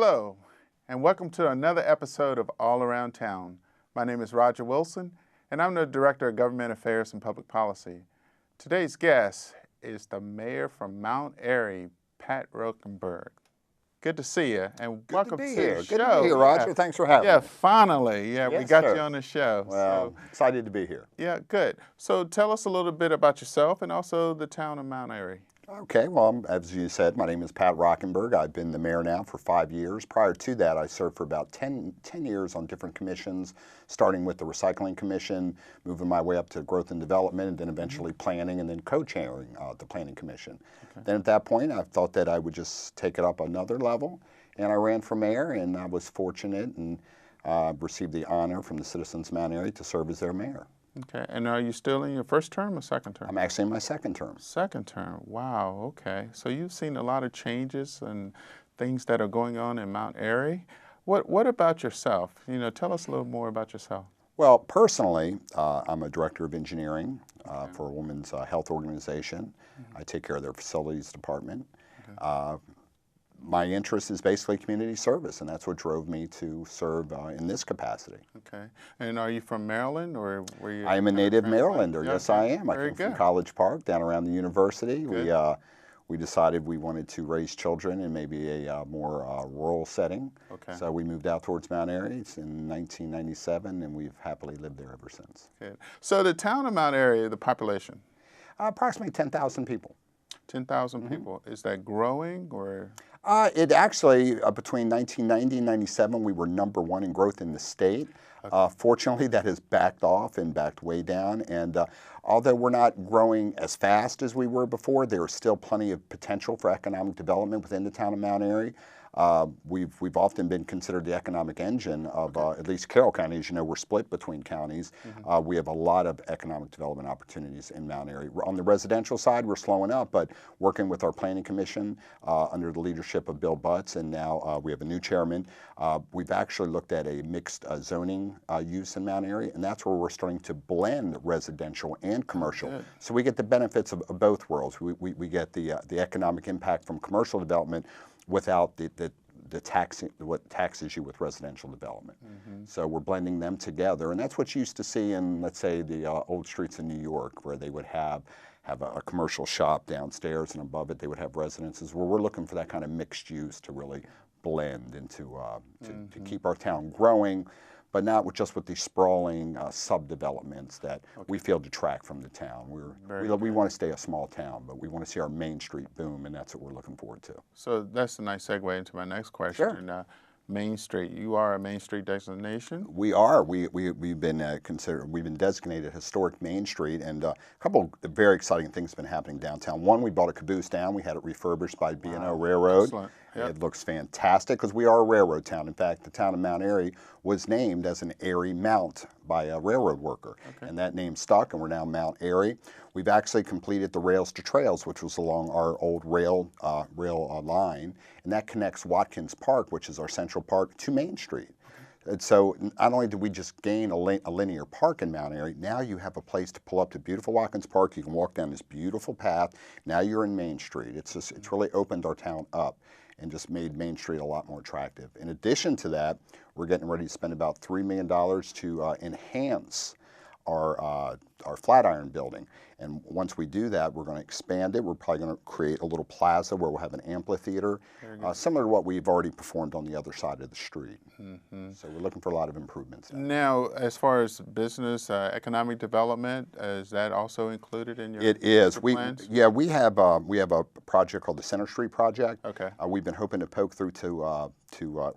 Hello, and welcome to another episode of All Around Town. My name is Roger Wilson, and I'm the Director of Government Affairs and Public Policy. Today's guest is the Mayor from Mount Airy, Pat Rokenberg. Good to see you, and welcome to the show. Good to be here, Roger. Yeah. Thanks for having me. Yeah, finally. Yeah, we Yes, got sir. you on the show. Well, excited to be here. Yeah, good. So tell us a little bit about yourself and also the town of Mount Airy. Okay, well, as you said, my name is Pat Rokenberg. I've been the mayor now for 5 years. Prior to that, I served for about 10 years on different commissions, starting with the Recycling Commission, moving my way up to Growth and Development, and then eventually Planning, and then co-chairing the Planning Commission. Okay. Then at that point, I thought that I would just take it up another level, and I ran for mayor, and I was fortunate and received the honor from the citizens of Mount Airy to serve as their mayor. Okay, and are you still in your first term or second term? I'm actually in my second term. Second term, wow, okay. So you've seen a lot of changes and things that are going on in Mount Airy. What about yourself? You know, tell us a little more about yourself. Well, personally, I'm a director of engineering for a women's health organization. I take care of their facilities department. My interest is basically community service, and that's what drove me to serve in this capacity. Okay. And are you from Maryland, or were you? I am a native Marylander. Yeah, yes, I am. I came from College Park, down around the university. We decided we wanted to raise children in maybe a more rural setting. Okay. So we moved out towards Mount Airy in 1997, and we've happily lived there ever since. Good. So the town of Mount Airy, the population? Approximately 10,000 people. 10,000 people. Is that growing, or? It actually, between 1990 and 97, we were #1 in growth in the state. Okay. Fortunately, that has backed off and backed way down. And although we're not growing as fast as we were before, there is still plenty of potential for economic development within the town of Mount Airy. We've often been considered the economic engine of at least Carroll County. As you know, we're split between counties. We have a lot of economic development opportunities in Mount Airy. On the residential side, we're slowing up, but working with our planning commission under the leadership of Bill Butts, and now we have a new chairman. We've actually looked at a mixed zoning use in Mount Airy, and that's where we're starting to blend residential and commercial. Good. So we get the benefits of both worlds. We get the economic impact from commercial development without what taxes you with residential development. So we're blending them together, and that's what you used to see in, let's say, the old streets in New York, where they would have a commercial shop downstairs, and above it they would have residences. Where we're looking for that kind of mixed use to really blend into to keep our town growing, but not just with these sprawling sub-developments that we feel detract from the town. We want to stay a small town, but we want to see our Main Street boom, and that's what we're looking forward to. So that's a nice segue into my next question. Sure. Main Street, you are a Main Street destination? We are. We've been designated historic Main Street, and a couple of very exciting things have been happening downtown. One, we bought a caboose down. We had it refurbished by B&O Railroad. Excellent. Yep. It looks fantastic because we are a railroad town. In fact, the town of Mount Airy was named as an Airy Mount by a railroad worker, and that name stuck, and we're now Mount Airy. We've actually completed the Rails to Trails, which was along our old rail line, and that connects Watkins Park, which is our central park, to Main Street. And so not only did we just gain a linear park in Mount Airy, now you have a place to pull up to beautiful Watkins Park. You can walk down this beautiful path. Now you're in Main Street. It's really opened our town up and just made Main Street a lot more attractive. In addition to that, we're getting ready to spend about $3 million to enhance our Flatiron building. And once we do that, we're going to expand it. We're probably going to create a little plaza where we'll have an amphitheater, similar to what we've already performed on the other side of the street. So we're looking for a lot of improvements. Now, as far as business, economic development, is that also included in your plans? We have a project called the Center Street Project. Okay. We've been hoping to poke through to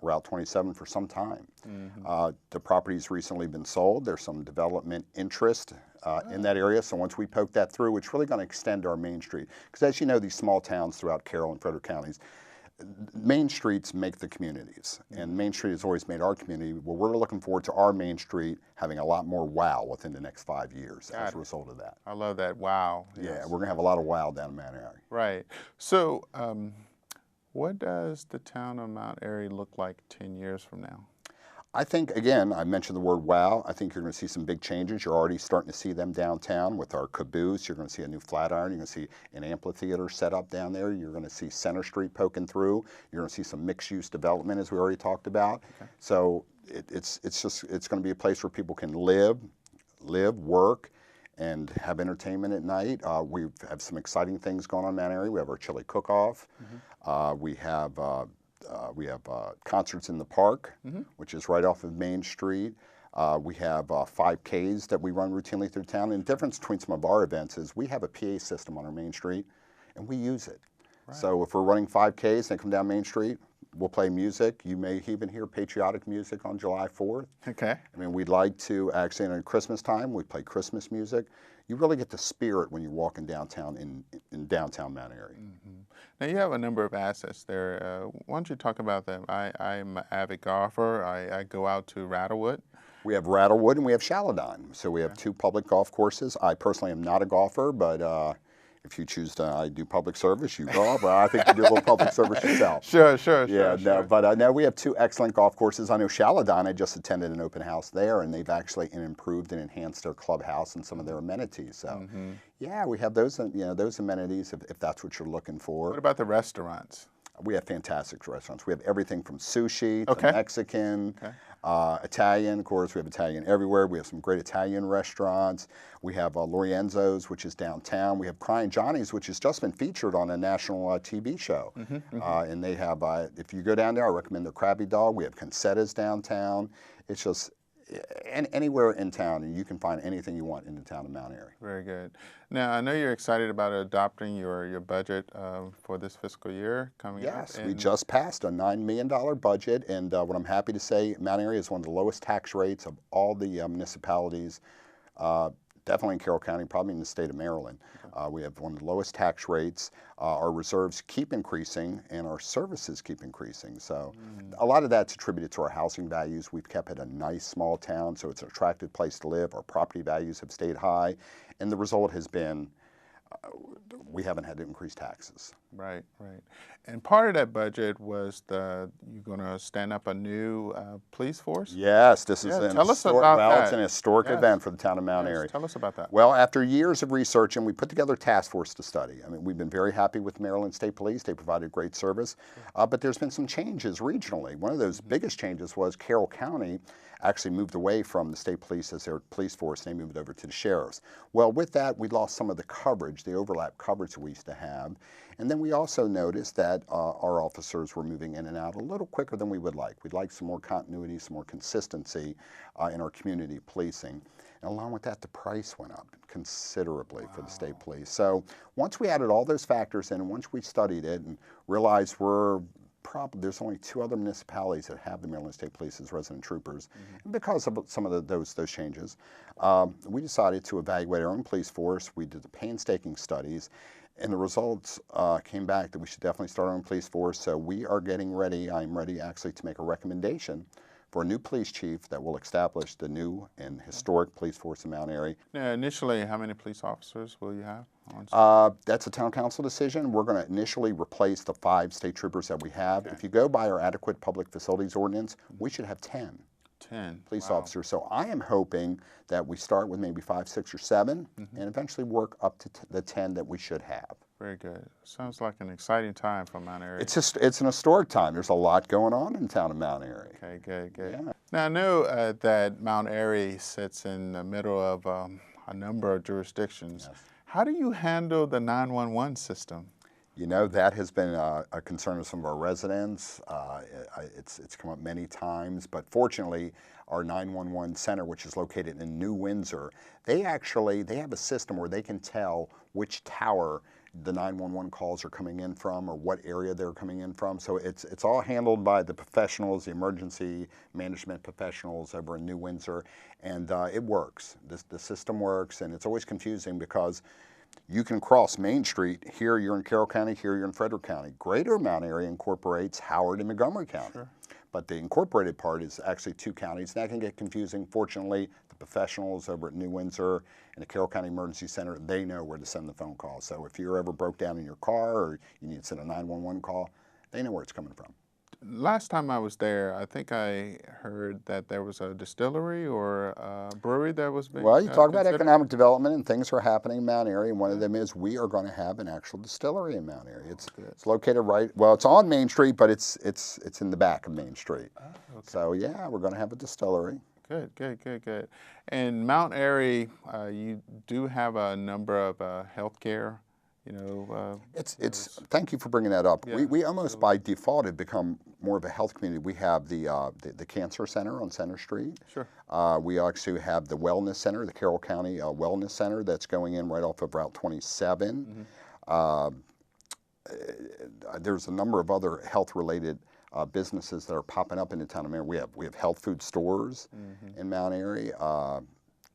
Route 27 for some time. The property's recently been sold. There's some development interest in that area. So once we poke that through, it's really going to extend our Main Street. Because as you know, these small towns throughout Carroll and Frederick counties, Main Streets make the communities. And Main Street has always made our community. Well, we're looking forward to our Main Street having a lot more wow within the next 5 years as a result of that. I love that, wow. Yeah, we're going to have a lot of wow down in Mount Airy. Right. So what does the town of Mount Airy look like 10 years from now? I think, again, I mentioned the word wow. I think you're going to see some big changes. You're already starting to see them downtown with our caboose. You're going to see a new Flatiron. You're going to see an amphitheater set up down there. You're going to see Center Street poking through. You're going to see some mixed-use development, as we already talked about. Okay. So it's going to be a place where people can live, work, and have entertainment at night. We have some exciting things going on in Mount Airy. We have our chili cook-off. Mm-hmm. We have concerts in the park, which is right off of Main Street. We have 5Ks that we run routinely through town. And the difference between some of our events is we have a PA system on our Main Street, and we use it. Right. So if we're running 5Ks and they come down Main Street, we'll play music. You may even hear patriotic music on July 4th. Okay. I mean, we'd like to actually, in Christmas time, we play Christmas music. You really get the spirit when you're walking downtown in downtown Mount Airy. Mm-hmm. Now, you have a number of assets there. Why don't you talk about them? I'm an avid golfer. I go out to Rattlewood. We have Rattlewood and we have Shaladon. So we have two public golf courses. I personally am not a golfer, but if you choose to, I do public service, you golf. Well, I think you do a little public service yourself. Sure. Yeah, no, but no, we have two excellent golf courses. I know Shaladon, I just attended an open house there, and they've actually improved and enhanced their clubhouse and some of their amenities. So, yeah, we have those, those amenities if that's what you're looking for. What about the restaurants? We have fantastic restaurants. We have everything from sushi to Mexican, Italian. Of course, we have Italian everywhere. We have some great Italian restaurants. We have Lorienzo's, which is downtown. We have Crying Johnny's, which has just been featured on a national TV show. And they have, if you go down there, I recommend their Krabby Dog. We have Concetta's downtown. It's just anywhere in town, and you can find anything you want in the town of Mount Airy. Very good. Now, I know you're excited about adopting your budget for this fiscal year coming up. Yes, we just passed a $9 million budget, and what I'm happy to say, Mount Airy is one of the lowest tax rates of all the municipalities, definitely in Carroll County, probably in the state of Maryland. We have one of the lowest tax rates. Our reserves keep increasing, and our services keep increasing. So a lot of that's attributed to our housing values. We've kept it a nice small town, so it's an attractive place to live. Our property values have stayed high, and the result has been we haven't had to increase taxes. Right. And part of that budget was you're going to stand up a new police force? Yes, this is tell us about that. It's an historic event for the town of Mount Airy. Tell us about that. Well, after years of research, and we put together a task force to study. I mean, we've been very happy with Maryland State Police. They provided great service, but there's been some changes regionally. One of those biggest changes was Carroll County actually moved away from the state police as their police force, and they moved over to the sheriffs. Well, with that, we lost some of the coverage, the overlap coverage we used to have. And then we also noticed that our officers were moving in and out a little quicker than we would like. We'd like some more continuity, some more consistency in our community policing. And along with that, the price went up considerably for the state police. So once we added all those factors in, and once we studied it and realized there's only two other municipalities that have the Maryland State Police as resident troopers. And because of some of those changes, we decided to evaluate our own police force. We did the painstaking studies, and the results came back that we should definitely start our own police force. So we are getting ready. I'm ready actually to make a recommendation for a new police chief that will establish the new and historic police force in Mount Airy. Now, initially, how many police officers will you have? That's a town council decision. We're going to initially replace the 5 state troopers that we have. If you go by our adequate public facilities ordinance, we should have 10 police officers. So I am hoping that we start with maybe 5, 6, or 7, and eventually work up to the 10 that we should have. Very good. Sounds like an exciting time for Mount Airy. It's an historic time. There's a lot going on in the town of Mount Airy. Okay, good. Yeah. Now, I know that Mount Airy sits in the middle of a number of jurisdictions. Yes. How do you handle the 911 system? You know, that has been a concern of some of our residents. It's come up many times, but fortunately, our 911 center, which is located in New Windsor, they have a system where they can tell which tower the 911 calls are coming in from or what area they're coming in from. So it's all handled by the professionals, the emergency management professionals over in New Windsor, and it works. The system works, and it's always confusing because you can cross Main Street. Here you're in Carroll County, here you're in Frederick County. Greater Mount Airy incorporates Howard and Montgomery County. Sure. But the incorporated part is actually 2 counties. That can get confusing. Fortunately, the professionals over at New Windsor and the Carroll County Emergency Center, they know where to send the phone call. So if you're ever broke down in your car or you need to send a 911 call, they know where it's coming from. last time I was there, I think I heard that there was a distillery or a brewery that was being Well, you talk about considered. economic development, and things are happening in Mount Airy, and one of Yeah. them is we are going to have an actual distillery in Mount Airy. Good. It's located it's on Main Street, but it's in the back of Main Street. Oh, okay. So yeah, we're going to have a distillery. Good, good, good, good. And Mount Airy, you do have a number of healthcare, Thank you for bringing that up. Yeah, We almost by default have become more of a health community. We have the Cancer Center on Center Street. Sure. We actually have the Wellness Center, the Carroll County Wellness Center that's going in right off of Route 27. There's a number of other health-related businesses that are popping up in the town of Mount Airy. We have health food stores in Mount Airy.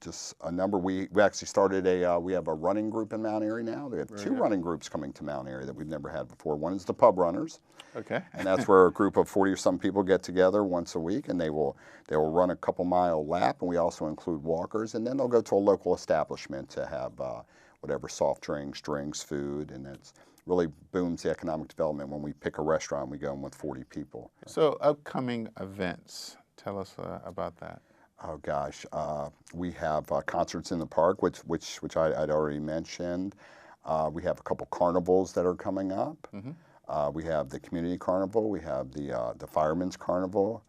Just a number. We actually started we have a running group in Mount Airy now. We have two running groups coming to Mount Airy that we've never had before. One is the Pub Runners. Okay. And that's where a group of 40 or some people get together once a week, and they will run a couple-mile lap, and we also include walkers, and then they'll go to a local establishment to have whatever soft drinks, food, and it's really booms the economic development. When we pick a restaurant, we go in with 40 people. So upcoming events, tell us about that. Oh gosh, we have concerts in the park, which I'd already mentioned. We have a couple carnivals that are coming up. We have the community carnival. We have the firemen's carnival.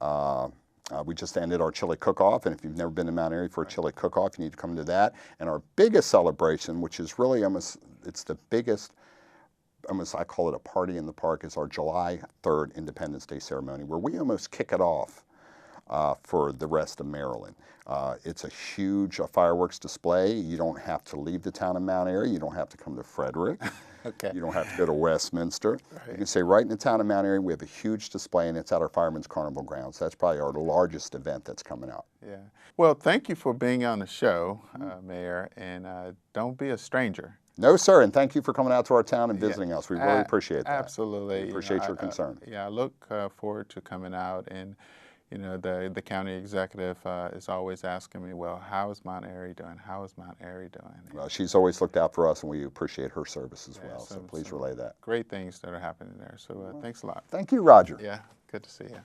Okay. We just ended our chili cook-off, and if you've never been to Mount Airy for a chili cook-off, you need to come to that. And our biggest celebration, which is really it's the biggest, I call it a party in the park, is our July 3rd Independence Day ceremony, where we almost kick it off for the rest of Maryland. It's a huge fireworks display. You don't have to leave the town of Mount Airy. You don't have to come to Frederick. Okay. You don't have to go to Westminster. Right. You can say right in the town of Mount Airy, we have a huge display, and it's at our Fireman's Carnival grounds. That's probably our largest event that's coming up. Yeah. Well, thank you for being on the show, Mayor, and don't be a stranger. No, sir, and thank you for coming out to our town and visiting us. We really appreciate that. Absolutely. We appreciate your concern. I look forward to coming out, and the county executive is always asking me, well, how is Mount Airy doing? How is Mount Airy doing? Well, she's always looked out for us, and we appreciate her service as well, so please some relay that. Great things that are happening there, so thanks a lot. Thank you, Roger. Yeah, good to see you.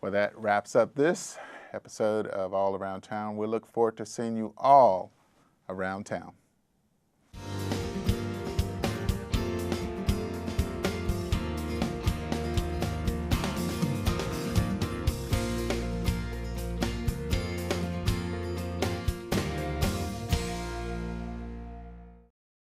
Well, that wraps up this episode of All Around Town. We look forward to seeing you all around town.